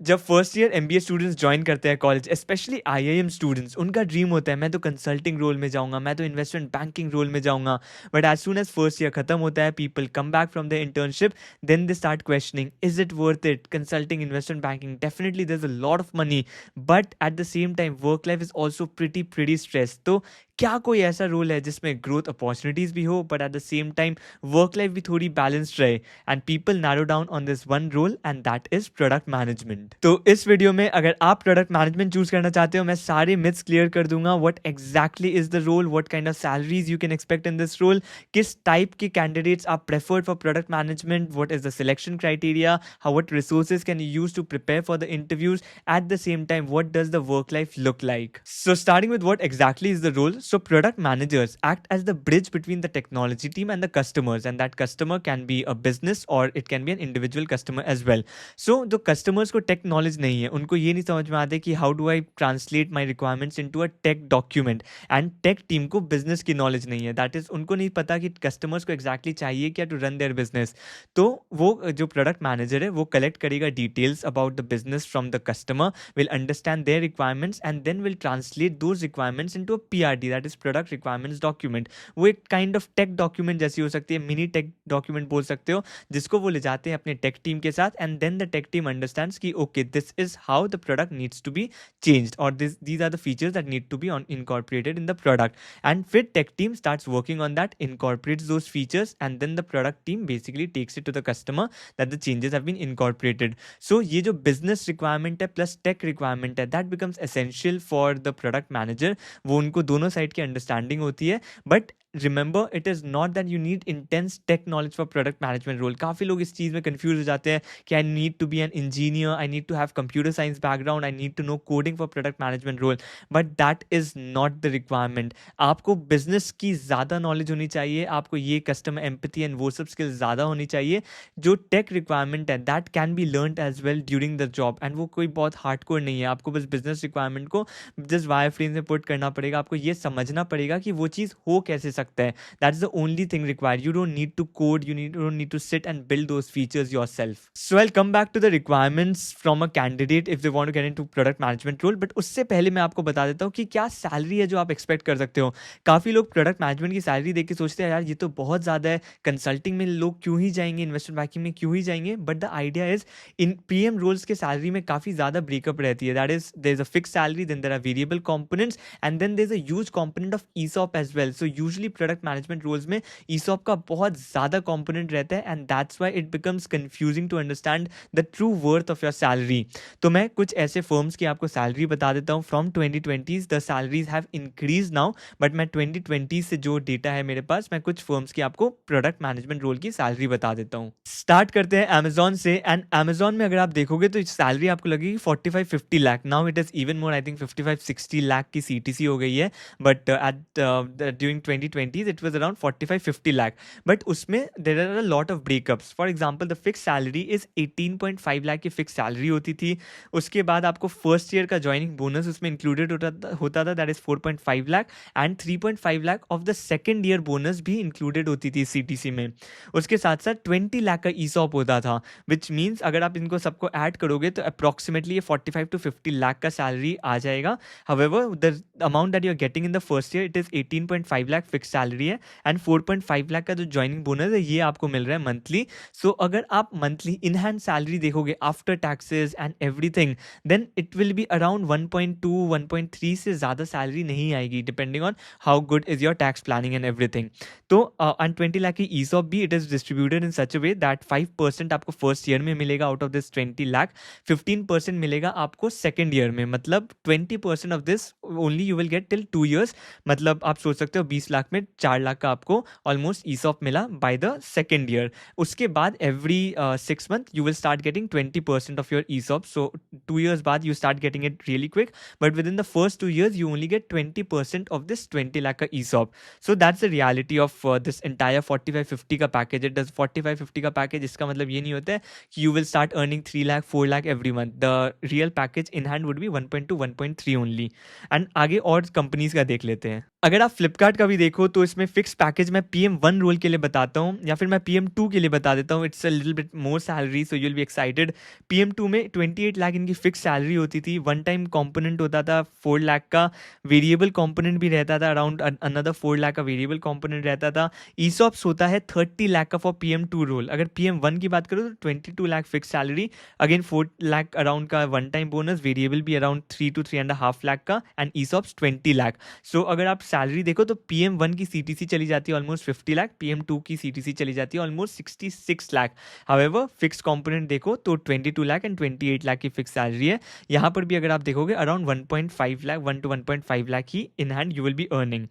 जब first year MBA students join करते हैं कॉलेज, स्पेशली आईआईएम स्टूडेंट्स, उनका ड्रीम होता है मैं तो कंसल्टिंग रोल में जाऊंगा, मैं तो इन्वेस्टमेंट बैंकिंग रोल में जाऊंगा. But as soon as first year खत्म होता है, people come back from the internship, then they start questioning, is it worth it? Consulting, investment banking, definitely there is a lot of money, but at the same time work life is also pretty stress. तो क्या कोई ऐसा role है जिसमें growth opportunities भी हो but at the same time work life भी थोड़ी बैलेंस्ड रहे? And people narrow down on this one role and that is product management. तो इस वीडियो में अगर आप प्रोडक्ट मैनेजमेंट चूज करना चाहते हो, मैं सारे मिथ्स क्लियर कर दूंगा. What exactly is the role, what kind of salaries you can expect in this role, किस टाइप के कैंडिडेट्स आप preferred for product management, what is the selection criteria, how what resources can you use to prepare for the interviews, at the same time what does the work life look like. So starting with what exactly is the role. So product managers act as the bridge between the technology team and the customers, and that customer can be a business or it can be an individual customer as well. So जो customers को tech knowledge नहीं है, उनको ये नहीं समझ में आता कि how do I translate my requirements into a tech document, and tech team को business की knowledge नहीं है, that is उनको नहीं पता कि customers को exactly चाहिए क्या to run their business. तो वो जो product manager है वो collect करेगा details about the business from the customer, will understand their requirements and then will translate those requirements into a PRD, that is product requirements document. वो एक kind of tech document जैसी हो सकती है, mini take document बोल सकते हो, जिसको वो ले जाते हैं अपने टेक टीम के साथ, and then the tech team understands कि okay this is how the product needs to be changed और these are the features that need to be incorporated in the product. And फिर tech team starts working on that, incorporates those features, and then the product team basically takes it to the customer that the changes have been incorporated. So ये जो business requirement है plus tech requirement है, that becomes essential for the product manager. वो उनको दोनों side की understanding होती है. But remember it is not that you need intense tech knowledge for product management role. काफ़ी लोग इस चीज़ में कंफ्यूज हो जाते हैं कि I need to be an engineer, I need to have computer science background, I need to know coding for product management role. But that is not the requirement. आपको business की ज़्यादा नॉलेज होनी चाहिए, आपको ये कस्टमर एम्पैथी एंड वो सब skills ज़्यादा होनी चाहिए. जो टेक रिक्वायरमेंट है that can be learned as well during the job, and वो कोई बहुत हार्डकोर नहीं है. आपको बस बिजनेस रिक्वायरमेंट को जस्ट वायर फ्रेम में पुट करना पड़ेगा, आपको ये समझना पड़ेगा कि वो चीज़ हो कैसे सकता है. That is the only thing required. You don't need to code, don't need to sit and build those features yourself. So I will come back to the requirements from a candidate if they want to get into product management role. But उससे पहले मैं आपको बता देता हूँ कि क्या salary है जो आप एक्सपेक्ट कर सकते हो. काफ़ी लोग प्रोडक्ट मैनेजमेंट की सैलरी देख के सोचते हैं यार ये तो बहुत ज़्यादा है, कंसल्टिंग में लोग क्यों ही जाएंगे, इन्वेस्टमेंट बैंकिंग में क्यों ही जाएंगे. But the idea is in PM roles के सैलरी में काफ़ी ज़्यादा ब्रेकअप रहती है. That is there is a fix salary, then there are variable components, and then there's a huge component of ESOP as well. So usually product management roles में ESOP का बहुत ज़्यादा component रहता है, and that's why it becomes confusing to understand the true worth of your salary. तो मैं कुछ ऐसे firms की आपको salary बता देता हूँ. From 2020s the salaries have increased now, but मैं 2020 से जो data है मेरे पास, मैं कुछ firms की आपको product management role की salary बता देता हूँ. Start करते हैं Amazon से, and Amazon में अगर आप देखोगे तो salary आपको लगेगी 45-50 lakh. Now it is even more, I think 55-60 lakh की CTC हो गई है. But at during 2020s it was around 45-50 lakh. But उसमें there are a lot of breakups. For example the fix salary is 18.5 lakh की फिक्स सैलरी होती थी. उसके बाद आपको फर्स्ट ईयर का ज्वाइनिंग बोनस उसमें इंक्लूडेड होता था, that is 4.5 lakh, and 3.5 lakh of the second year bonus भी इंक्लूडेड होती थी CTC में. उसके साथ साथ 20 लाख का ESOP होता था, विच मीन्स अगर आप इनको सबको ऐड करोगे तो अप्रॉक्सीमेटली ये 45-50 लाख का सैलरी आ जाएगा. However, the amount that you're getting in the first year, it is 18.5 lakh fixed salary है, and 4.5 lakh का जो joining bonus है ये आपको मिल रहा है monthly. So अगर आप monthly in hand salary देखोगे after taxes and everything, then it will be around 1.2-1.3 से ज़्यादा salary नहीं आएगी, depending on how good is your tax planning and everything. तो and 20 lakh की ESOP भी it is distributed in such a way that 5% आपको first year में मिलेगा out of this 20 lakh, 15% मिलेगा आपको second year में. मतलब 20% of this only you will get till 2 years. मतलब आप सोच सकते हो 20 लाख में 4 लाख का आपको ऑलमोस्ट ESOP मिला by the second year. उसके बाद every 6 month you will start getting 20% of your ESOP. So 2 years बाद you start getting it really quick, but within the first 2 years you only get 20% of this 20 lakh का ESOP. So that's the reality of this entire 45-50 का package. It does 45-50 का package, इसका मतलब ये नहीं होता है कि you will start earning 3 lakh 4 lakh every month. The real package in hand would be 1.2-1.3 only. And आगे और कंपनीज का देख लेते हैं. अगर आप फ्लिपकार्ट का भी देखो तो इसमें फिक्स पैकेज मैं PM1 रोल के लिए बताता हूँ या फिर मैं PM2 के लिए बता देता हूँ. It's a little bit more salary so you will be excited. PM2 में 28 लाख इनकी फिक्स सैलरी होती थी. वन टाइम कंपोनेंट होता था 4 लाख का. वेरिएबल कंपोनेंट भी रहता था अराउंड अनदर 4 लाख का वेरिएबल कंपोनेंट रहता था. ईसॉप्स होता है 30 लाख का फॉर PM2 रोल. अगर PM1 की बात करो तो 22 lakh fix salary. Again 4 lakh around का वन टाइम बोनस. वेरिएबल भी अराउंड 3 to 3.5 लाख का. And ESOPs 20 lakh. सो अगर आप सैलरी देखो तो PM1 की CTC चली जाती है ऑलमोस्ट 50 लाख. PM2 की CTC चली जाती है almost 66 lakh. However fix component देखो तो 22 लाख एंड 28 लाख की फिक्स सैलरी है. यहाँ पर भी अगर आप देखोगे अराउंड 1.5 लाख 1 to 1.5 लाख ही in hand you will be earning.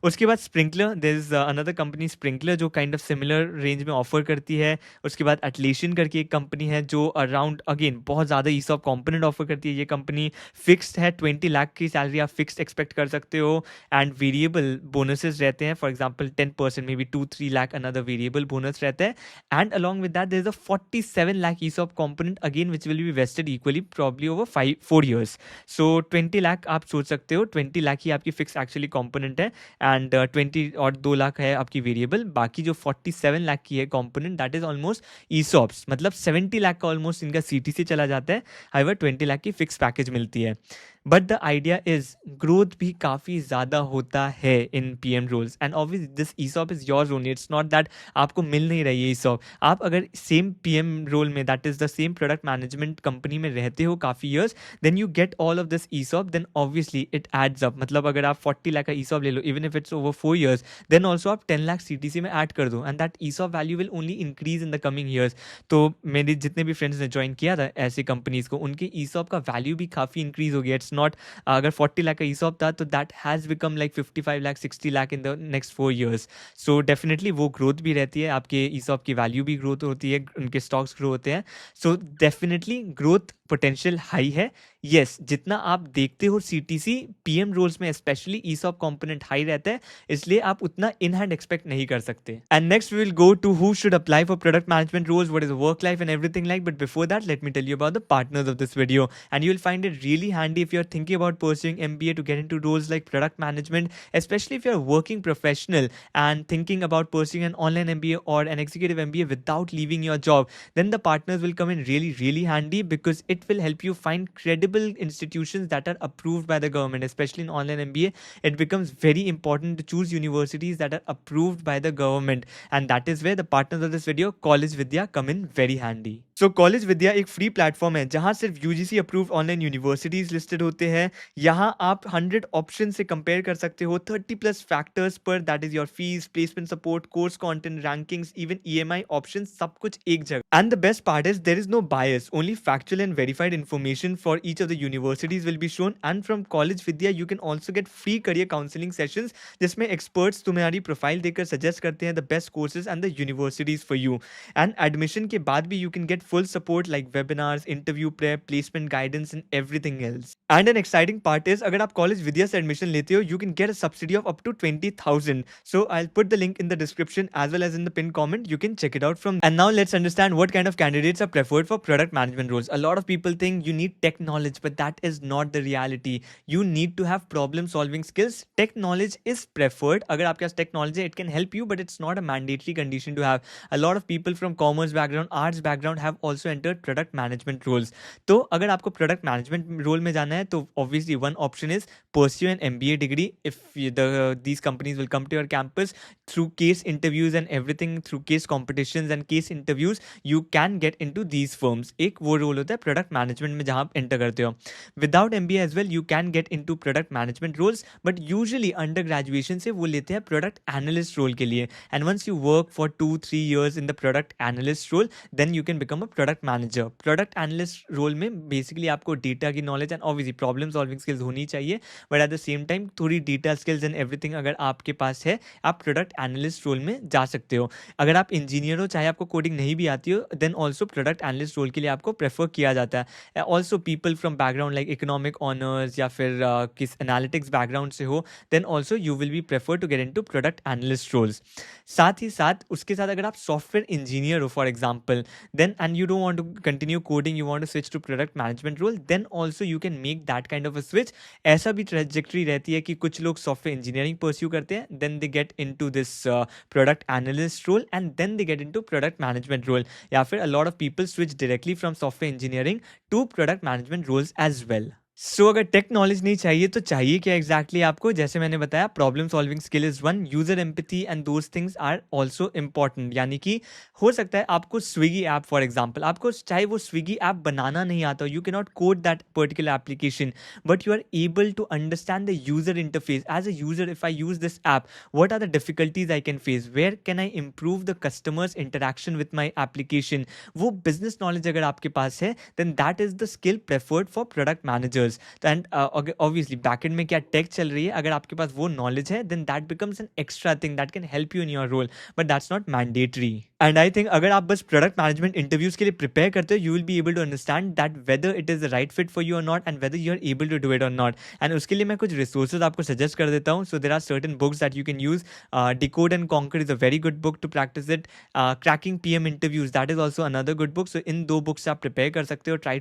उसके बाद Sprinklr, there is another company Sprinklr जो काइंड ऑफ सिमिलर रेंज में ऑफर करती है. उसके बाद एटलेशन करके एक कंपनी है जो अराउंड अगेन बहुत ज़्यादा ईसॉप कंपोनेंट ऑफर करती है. ये कंपनी फिक्स्ड है. 20 लाख की सैलरी आप फिक्स्ड एक्सपेक्ट कर सकते हो. एंड वेरिएबल बोनसेस रहते हैं. For example 10% maybe 2-3 lakh another variable bonus रहता है. And along with that there is a 47 lakh ESOP component again which will be vested equally probably over 4 years. So 20 lakh आप सोच सकते हो 20 लाख ही आपकी फिक्स एक्चुअली कंपोनेंट है. एंड 20 और 2 लाख है आपकी वेरिएबल. बाकी जो 47 लाख की है component that is almost ESOPs. मतलब 70 लाख का ऑलमोस्ट इनका CTC चला जाता है. हाइवर 20 लाख की फिक्स पैकेज मिलती है. But the idea is growth भी काफ़ी ज़्यादा होता है in PM roles. And obviously this ESOP is yours only. It's not that आपको मिल नहीं रही है ईसॉप. आप अगर सेम PM रोल में that is the same product management company में रहते हो काफ़ी years then you get all of this ESOP. Then obviously it adds up. मतलब अगर आप 40 लाख का ईसॉप ले लो even if it's over 4 years then also आप 10 लाख CTC में ऐड कर दो and that ESOP value will only increase in the coming years. तो मेरे जितने भी फ्रेंड्स ने ज्वाइन किया था ऐसी कंपनीज को उनके ईसॉप का वैल्यू भी काफ़ी इंक्रीज हो गया. इट्स नॉट अगर 40 लाख का ईसॉप था तो that has become like 55 lakh 60 lakh in the next 4 years. So definitely वो ग्रोथ भी रहती है. आपके ईसॉप की वैल्यू भी ग्रोथ होती है. उनके स्टॉक्स ग्रो होते हैं. So definitely growth potential high है. येस जितना आप देखते हो CTC PM रोल्स में स्पेशली ईसॉप कंपोनेंट हाई रहता है इसलिए आप उतना इन हैंड एक्सपेक्ट नहीं कर सकते. And next we will go to who should apply for product management roles, what is work life and everything like. But before that let me tell you about the partners of this video and you will find it really handy if you are thinking about pursuing MBA to get into roles like product management, especially if you're a working professional and thinking about pursuing an online MBA or an executive MBA without leaving your job. Then the partners will come in really handy because it will help you find credible institutions that are approved by the government. Especially in online MBA it becomes very important to choose universities that are approved by the government, and that is where the partners of this video College Vidya come in very handy. So College Vidya एक free platform है जहां सिर्फ UGC approved online universities listed होते हैं. यहाँ आप 100 option से compare कर सकते हो 30+ फैक्टर्स पर. That is your fees, placement support, course content, rankings, even EMI option, सब कुछ एक जगह. And the best part is there is no bias. Only factual and verified information for each of the universities will be shown. And from College Vidya you can also get free career counselling sessions जिसमें experts तुम्हारी profile देखकर suggest करते हैं the best courses and the universities for you. And admission के बाद भी you can get full support like webinars, interview prep, placement guidance and everything else. And an exciting part is अगर आप College Vidya से admission लेते हो you can get a subsidy of up to 20,000. So I will put the link in the description as well as in the pin comment. You can check it out from. And now let's understand what kind of candidates are preferred for product management roles. A lot of people think you need tech knowledge but that is not the reality. You need to have problem solving skills. Tech knowledge is preferred. अगर आपके पास tech knowledge है it can help you but it's not a mandatory condition to have. A lot of people from commerce background, arts background have also entered product management roles. तो अगर आपको product management role में जाना है तो obviously one option is pursue an MBA degree. If these companies will come to your campus through case interviews and everything, through case competitions and case interviews you can get into these firms. एक वो role होता है product management में जहाँ आप enter करते हो. Without MBA as well you can get into product management roles but usually under graduation से वो लेते हैं product analyst role के लिए. And once you work for 2-3 years in the product analyst role then you can become a product manager. Product analyst role में basically आपको data की knowledge and obviously problem solving skills होनी चाहिए but at the same time थोड़ी data skills and everything अगर आपके पास है आप product analyst role में जा सकते हो. अगर आप इंजीनियर हो चाहे आपको कोडिंग नहीं भी आती हो then also product analyst role के लिए आपको प्रेफर किया जाता है. Also people from background like economic honors या फिर किस एनालिटिक्स बैकग्राउंड से हो then also you will be prefer to get into product analyst roles. साथ ही साथ उसके साथ अगर आप सॉफ्टवेयर इंजीनियर हो for example then and you don't want to continue coding, you want to switch to product management role, then also you can make that kind of a switch. ऐसा भी trajectory रहती है कि कुछ लोग software engineering pursue करते हैं, then they get into this product analyst role, and then they get into product management role. या फिर a lot of people switch directly from software engineering to product management roles as well. सो अगर take knowledge नहीं चाहिए तो चाहिए क्या exactly आपको? जैसे मैंने बताया, problem solving skill is one, user empathy and those things are also important. यानी कि हो सकता है आपको स्विगी ऐप, फॉर एग्जाम्पल, आपको चाहे वो स्विगी ऐप बनाना नहीं आता, you can not code that particular application, but you are able to understand the user interface. As a user, if I use this app, what are the difficulties I can face, where can I improve the customer's interaction with my application. वो business knowledge अगर आपके पास है, then that is the skill preferred for product managers. And obviously backend में क्या take चल रही है, अगर आपके पास वो नॉलेज है, then that becomes an extra thing that can help you in your role, but that's not mandatory. And I think अगर आप बस प्रोडक्ट मैनेजमेंट इंटरव्यूज के लिए प्रिपेयर करते हो, you will be able to understand that whether it is the right fit for you और not, and whether you are able to do it और not. And उसके लिए मैं कुछ रिसोर्सेज आपको सजेस्ट कर देता हूँ. So there are certain books that you can use. Decode and conquer is a very good book to practice it. Cracking PM interviews, that is also another good book. So इन दो books आप prepare कर सकते हो. Try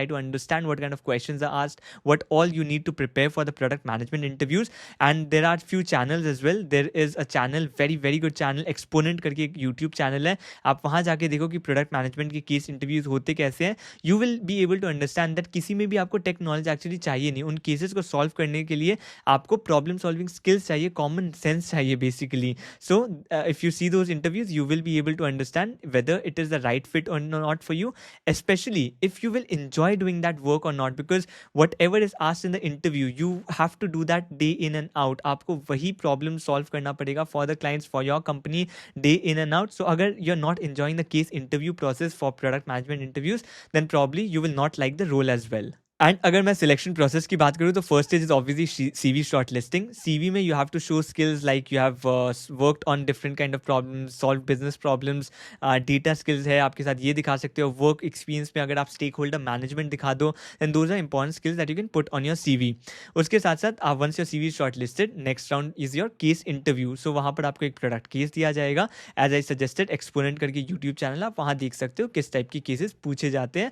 to understand what kind of questions are asked, what all you need to prepare for the product management interviews. And there are few channels as well. There is a channel, very good channel, Exponent करके एक YouTube channel है. आप वहाँ जाके देखो कि product management के case interviews होते कैसे हैं. You will be able to understand that किसी में भी आपको tech knowledge actually चाहिए नहीं. उन cases को solve करने के लिए आपको problem solving skills चाहिए, common sense चाहिए basically. So if you see those interviews, you will be able to understand whether it is the right fit or not for you, especially if you will enjoy doing that work or not, because whatever is asked in the interview, you have to do that day in and out. आपको वही problem solve करना पड़ेगा for the clients, for your company, day in and out. So अगर you're not enjoying the case interview process for product management interviews, then probably you will not like the role as well. And अगर मैं selection process की बात करूँ तो first stage is obviously CV shortlisting. CV में you have to show skills like you have worked on different kind of problems, solve business problems, data skills है आपके साथ, ये दिखा सकते हो. वर्क एक्सपीरियंस में अगर आप स्टेक होल्डर मैनेजमेंट दिखा दो, and those are important skills that you can put on your CV. उसके साथ साथ once your CV shortlisted, next round is your case interview. So वहाँ पर आपको एक प्रोडक्ट केस दिया जाएगा. एज आई सजेस्टेड, एक्सपोनेंट करके यूट्यूब चैनल, आप वहाँ देख सकते हो किस टाइप की केसेस पूछे जाते हैं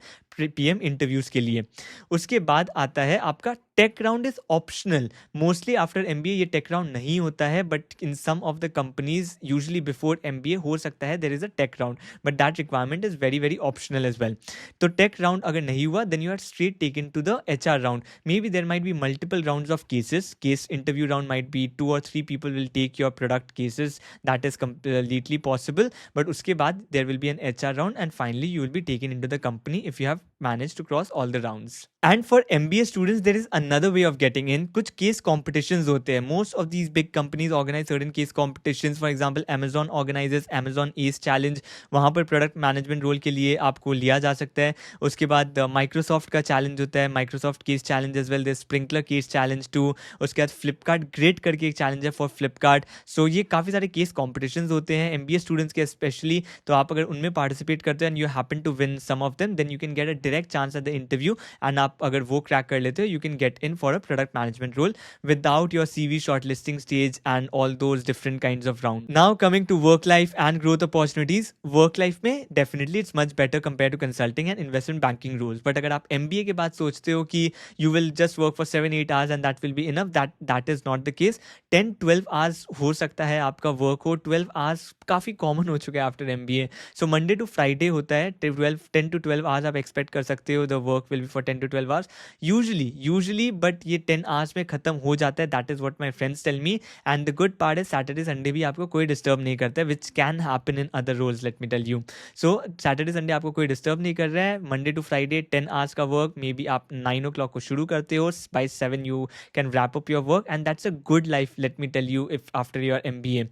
PM इंटरव्यूज़ के लिए. उसके बाद आता है आपका tech round. Is optional. Mostly after MBA ये टेक राउंड नहीं होता है, but in some of the companies usually before MBA हो सकता है there is a tech round, but that requirement is very optional as well. तो tech round अगर नहीं हुआ, then you are straight taken to the HR round. Maybe there might be multiple rounds of cases. Case interview round might be 2 or 3 people will take your product cases. That is completely possible. But उसके बाद there will be an HR round, and finally you will be taken into the company if you have managed to cross all the rounds. And for MBA students, there is another way of getting in. कुछ case competitions होते हैं. Most of these big companies organize certain case competitions. For example, Amazon organizes Amazon Ace Challenge. वहाँ पर product management role के लिए आपको लिया जा सकता है. उसके बाद Microsoft का challenge होता है, Microsoft Case Challenge as well. There's Sprinkler Case Challenge too. उसके बाद Flipkart Great करके एक challenge है for Flipkart. So ये काफ़ी सारे case competitions होते हैं MBA students के especially. तो आप अगर उनमें participate करते हो and you happen to win some of them, then you can get a direct chance at the interview. And आप अगर वो क्रैक कर लेते हो, you can get in for a product management role without your CV shortlisting stage and all those different kinds of rounds. Now coming to work life and growth opportunities. Work life में definitely it's much better compared to consulting and investment banking roles. But अगर आप MBA के बाद सोचते हो कि you will just work for 7-8 hours and that will be enough, that is not the case. 10-12 hours हो सकता है आपका वर्क हो. 12 hours काफ़ी कॉमन हो चुका है after MBA. So Monday to Friday होता है. 10 to 12 hours आप एक्सपेक्ट कर सकते हो. The work will be for 10 to 12 hours usually, but ये 10 hours में खत्म हो जाता है. That is what my friends tell me. And the good part is Saturday Sunday भी आपको कोई डिस्टर्ब नहीं करता है, which can happen in other roles, let me tell you. So Saturday Sunday आपको कोई डिस्टर्ब नहीं कर रहा है. मंडे टू फ्राइडे 10 hours का वर्क. मे बी आप 9 o'clock को शुरू करते हो, by 7 you can wrap up your work, and that's a good life, let me tell you, if after your MBA.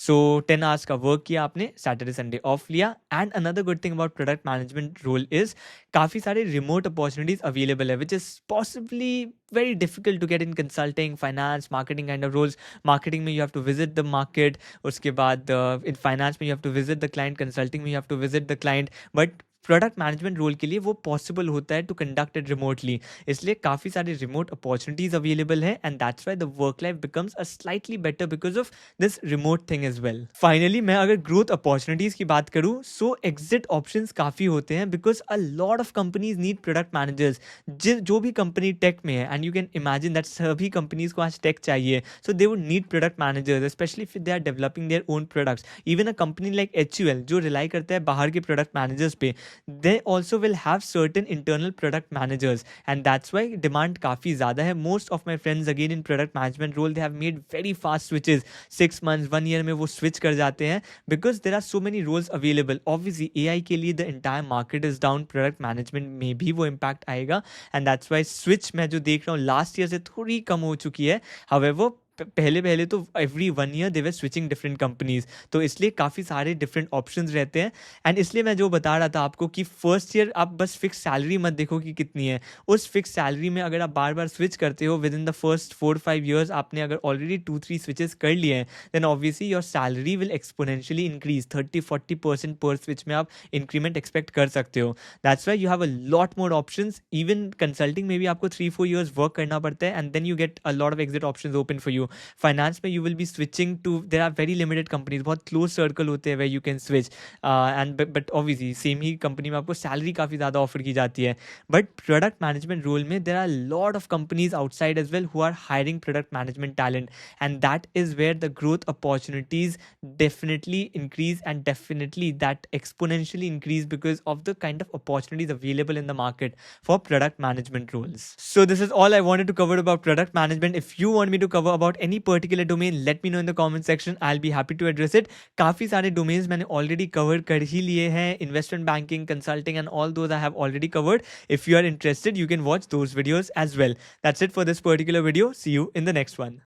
So 10 hours का वर्क किया आपने, Saturday Sunday off लिया. And another good thing about product management role is काफ़ी सारे remote opportunities available है, which is possibly very difficult to get in consulting, finance, marketing kind of roles. Marketing में you have to visit the market. उसके बाद in finance में you have to visit the client. Consulting में you have to visit the client. But product management role के लिए वो possible होता है टू कंडक्ट इट रिमोटली, इसलिए काफ़ी सारे रिमोट अपॉर्चुनिटीज अवेलेबल है and that's why the work life becomes a slightly better because of this remote thing as well. Finally मैं अगर ग्रोथ अपॉर्चुनिटीज की बात करूँ, सो एग्जिट ऑप्शंस काफ़ी होते हैं because a lot of companies need product managers. जो भी कंपनी टेक में है, and you can imagine that सभी कंपनीज को आज टेक चाहिए, so they would need product managers specially if they are developing their own products. Even a company like HUL जो rely करता है बाहर के प्रोडक्ट मैनेजर्स पे, they also will have certain internal product managers, and that's why demand काफ़ी ज़्यादा है. Most of my friends again in product management role, they have made very fast switches. 6 months 1 year में वो switch कर जाते हैं because there are so many roles available. Obviously AI के लिए the entire market is down, product management में भी वो impact आएगा, and that's why switch मैं जो देख रहा हूँ last year से थोड़ी कम हो चुकी है. However पहले पहले तो एवरी 1 ईयर दे वर स्विचिंग डिफरेंट कंपनीज, तो इसलिए काफ़ी सारे डिफरेंट ऑप्शंस रहते हैं. एंड इसलिए मैं जो बता रहा था आपको कि फर्स्ट ईयर आप बस फिक्स सैलरी मत देखो कि कितनी है. उस फिक्स सैलरी में अगर आप बार बार स्विच करते हो within the first 4-5 years, आपने अगर ऑलरेडी 2-3 स्विचेस कर लिए हैं, then obviously your salary will exponentially increase. 30-40% पर स्विच में आप इंक्रीमेंट एक्सपेक्ट कर सकते हो. That's why you have a lot more options. Even consulting में भी आपको 3-4 ईयर्स वर्क करना पड़ता है, and then you get a lot of exit options open for you. Finance में you will be switching to, there are very limited companies, बहुत close circle होते हैं where you can switch, and but obviously same ही company में आपको salary काफ़ी ज़्यादा offer की जाती है. बट प्रोडक्ट मैनेजमेंट रोल में there are lot of companies outside as well who are hiring product management talent, and that is where the growth opportunities definitely increase, and definitely that exponentially increase because of the kind of opportunities available in the market for product management roles. So this is all I wanted to cover about product management. If you want me to cover about any particular domain, let me know in the comment section. I'll be happy to address it. काफ़ी सारे domains मैंने already cover कर ही लिए हैं. Investment banking, consulting and all those I have already covered. If you are interested, you can watch those videos as well. That's it for this particular video. See you in the next one.